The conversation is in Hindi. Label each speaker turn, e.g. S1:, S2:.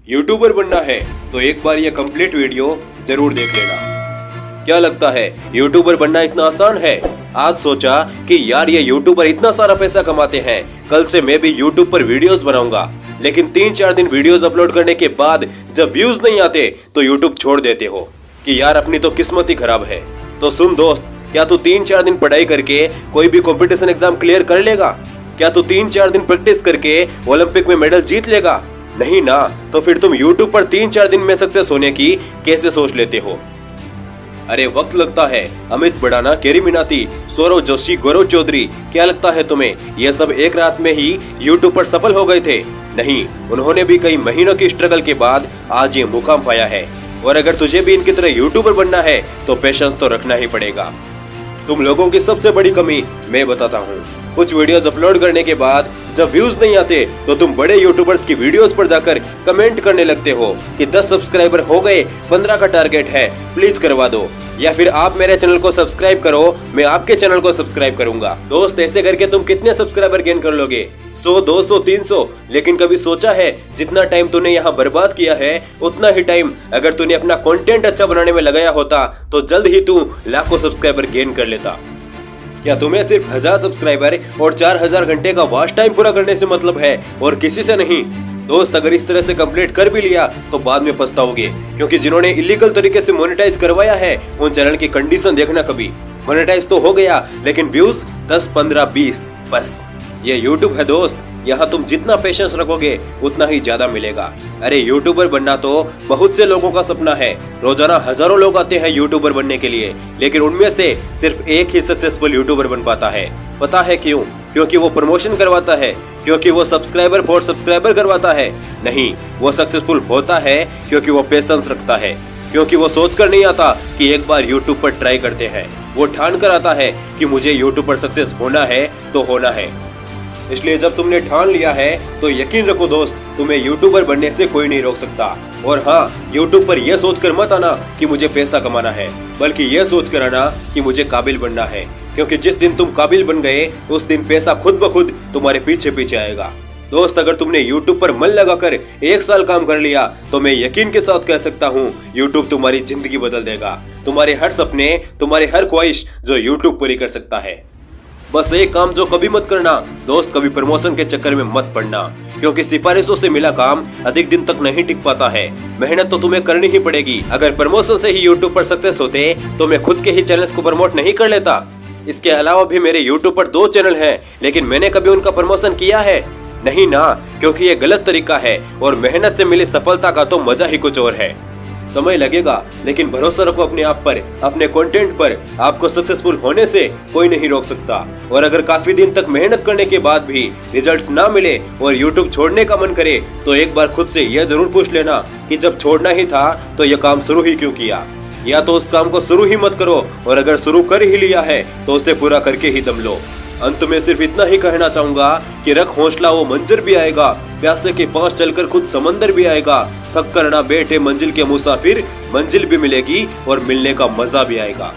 S1: यूट्यूबर बनना है तो एक बार ये कंप्लीट वीडियो जरूर देख लेना। क्या लगता है यूट्यूबर बनना इतना आसान है? आज सोचा कि यार ये यूट्यूबर इतना सारा पैसा कमाते हैं, कल से मैं भी यूट्यूब पर वीडियोस बनाऊंगा। लेकिन 3-4 दिन वीडियोस अपलोड करने के बाद जब व्यूज नहीं आते तो यूट्यूब छोड़ देते हो कि यार अपनी तो किस्मत ही खराब है। तो सुन दोस्त, क्या तू 3-4 दिन पढ़ाई करके कोई भी कंपटीशन एग्जाम क्लियर कर लेगा? क्या तू 3-4 दिन प्रैक्टिस करके ओलंपिक में मेडल जीत लेगा? नहीं ना। तो फिर तुम यूट्यूब पर 3-4 दिन में सक्सेस होने की कैसे सोच लेते हो? अरे वक्त लगता है, अमित बड़ाना, केरी मिनाती, सौरव जोशी, गौरव चौधरी, क्या लगता है तुम्हें ये सब एक रात में ही यूट्यूब पर सफल हो गए थे? नहीं, उन्होंने भी कई महीनों की स्ट्रगल के बाद आज ये मुकाम पाया है। और अगर तुझे भी इनकी तरह यूट्यूबर बनना है तो पेशेंस तो रखना ही पड़ेगा। तुम लोगों की सबसे बड़ी कमी मैं बताता हूँ। कुछ वीडियोस अपलोड करने के बाद जब व्यूज नहीं आते तो तुम बड़े यूट्यूबर्स की वीडियोस पर जाकर कमेंट करने लगते हो कि 10 सब्सक्राइबर हो गए, 15 का टारगेट है, प्लीज करवा दो, या फिर आप मेरे चैनल को सब्सक्राइब करो, मैं आपके चैनल को सब्सक्राइब करूंगा। दोस्त, ऐसे करके तुम कितने सब्सक्राइबर गेन कर लोगे? 100, 200, 300। लेकिन कभी सोचा है जितना टाइम तूने यहाँ बर्बाद किया है उतना ही टाइम अगर तूने अपना कंटेंट अच्छा बनाने में लगाया होता तो जल्द ही तू लाखों सब्सक्राइबर गेन कर लेता। क्या तुम्हें सिर्फ 1000 सब्सक्राइबर और 4000 घंटे का वॉच टाइम पूरा करने से मतलब है और किसी से नहीं? दोस्त, अगर इस तरह से कंप्लीट कर भी लिया तो बाद में पछताओगे, क्योंकि जिन्होंने इलीगल तरीके से मोनेटाइज करवाया है उन चैनल की कंडीशन देखना कभी। मोनेटाइज तो हो गया लेकिन व्यूज 10, 15, 20 बस। ये यूट्यूब है दोस्त, यहाँ तुम जितना पेशेंस रखोगे उतना ही ज्यादा मिलेगा। अरे यूट्यूबर बनना तो बहुत से लोगों का सपना है। रोजाना हजारों लोग आते हैं यूट्यूबर बनने के लिए, लेकिन उनमें से सिर्फ एक ही सक्सेसफुल यूट्यूबर बन पाता है। पता है क्यों? क्योंकि वो प्रमोशन करवाता है, क्योंकि वो सब्सक्राइबर फॉर सब्सक्राइबर करवाता है? नहीं, वो सक्सेसफुल होता है क्योंकि वो पेशेंस रखता है, क्योंकि वो सोचकर नहीं आता कि एक बार यूट्यूब पर ट्राई करते हैं। वो ठान कर आता है कि मुझे यूट्यूब पर सक्सेस होना है तो होना है। इसलिए जब तुमने ठान लिया है तो यकीन रखो दोस्त, तुम्हें यूट्यूबर बनने से कोई नहीं रोक सकता। और हाँ, यूट्यूब पर यह सोचकर मत आना कि मुझे पैसा कमाना है, बल्कि यह सोचकर आना कि मुझे काबिल बनना है, क्योंकि जिस दिन तुम काबिल बन गए उस दिन पैसा खुद ब खुद तुम्हारे पीछे पीछे आएगा। दोस्त, अगर तुमने यूट्यूब पर मन लगाकर 1 साल काम कर लिया तो मैं यकीन के साथ कह सकता हूँ यूट्यूब तुम्हारी जिंदगी बदल देगा। तुम्हारे हर सपने, तुम्हारे हर ख्वाहिश जो यूट्यूब पूरी कर सकता है। बस एक काम जो कभी मत करना दोस्त, कभी प्रमोशन के चक्कर में मत पड़ना, क्योंकि सिफारिशों से मिला काम अधिक दिन तक नहीं टिक पाता है। मेहनत तो तुम्हें करनी ही पड़ेगी। अगर प्रमोशन से ही यूट्यूब पर सक्सेस होते तो मैं खुद के ही चैनल्स को प्रमोट नहीं कर लेता। इसके अलावा भी मेरे यूट्यूब पर 2 चैनल हैं, लेकिन मैंने कभी उनका प्रमोशन किया है? नहीं ना, क्योंकि ये गलत तरीका है और मेहनत से मिली सफलता का तो मजा ही कुछ और है। समय लगेगा लेकिन भरोसा रखो अपने आप पर, अपने कंटेंट पर। आपको सक्सेसफुल होने से कोई नहीं रोक सकता। और अगर काफी दिन तक मेहनत करने के बाद भी रिजल्ट्स ना मिले और यूट्यूब छोड़ने का मन करे तो एक बार खुद से यह जरूर पूछ लेना कि जब छोड़ना ही था तो यह काम शुरू ही क्यों किया? या तो उस काम को शुरू ही मत करो, और अगर शुरू कर ही लिया है तो उसे पूरा करके ही दम लो। अंत में सिर्फ इतना ही कहना चाहूंगा कि रख हौसला, वो मंजर भी आएगा। प्यासे के पास चलकर खुद समंदर भी आएगा। थक कर ना बैठे मंजिल के मुसाफिर, मंजिल भी मिलेगी और मिलने का मजा भी आएगा।